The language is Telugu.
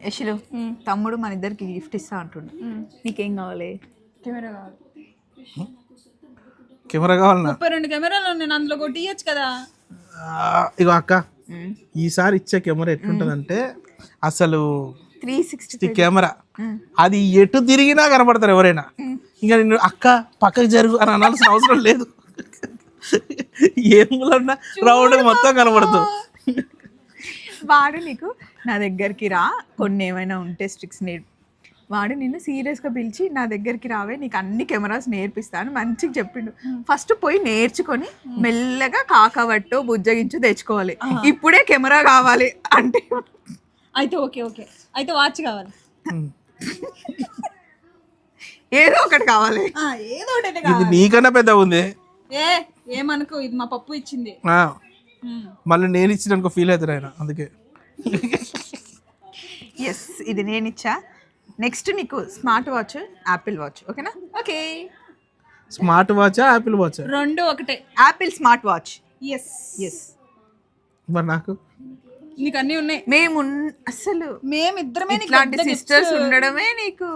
యశులు తమ్ముడు మన ఇద్దరికి గిఫ్ట్ ఇస్తా అంటుండు. నీకేం కావాలి? కెమెరా కావాలి. కెమెరా కావాలన్నా? 32 కెమెరాలు ఉన్నాయి, అందులో ఒకటి ఇయ్యచ్చు కదా. ఇగో అక్క, ఈసారి ఇచ్చే కెమెరా ఎట్లుంటదంటే అసలు 360 కెమెరా, అది ఎటు తిరిగినా కనపడతారు ఎవరైనా. ఇంకా నిన్ను అక్క పక్కకి జరుగు అని అనాల్సిన అవసరం లేదు. ఏములన్నా రౌండ్ మొత్తం కనపడుతుంది. వాడు నీకు నా దగ్గరికి రా, కొన్ని ఏమైనా ఉంటే స్ట్రిక్స్ వాడు నిన్ను సీరియస్గా పిలిచి నా దగ్గరికి రావే, నీకు అన్ని కెమెరాస్ నేర్పిస్తాను మంచిగా చెప్పిండు. ఫస్ట్ పోయి నేర్చుకొని మెల్లగా కాకవట్టు బుజ్జగించు తెచ్చుకోవాలి. ఇప్పుడే కెమెరా కావాలి అంటే అయితే ఓకే ఓకే, అయితే వాచ్ కావాలి. ఏదో ఒకటి కావాలి. ఏదో ఒకటి అయితే ఇది కావాలి. నీకన్నా పెద్ద ఉంది. ఏమనుకో, ఇది మా పప్పు ఇచ్చింది. మళ్ళీ నేను ఇచ్చిననుకో ఫీల్ అవుతారు ఆయన, అందుకే. ఎస్, ఇది నేను ఇచ్చా. నెక్స్ట్ నీకు స్మార్ట్ వాచ్, యాపిల్ వాచ్. ఓకేనా? ఓకే. స్మార్ట్ వాచా యాపిల్ వాచా? రెండు ఒకటే. Apple smart watch. Yes yes. మరి నాకు నీకు అన్నీ ఉన్నాయి. మేము అసలు మేమిద్దరమే ఇట్లాంటి సిస్టర్స్ ఉండడమే నీకు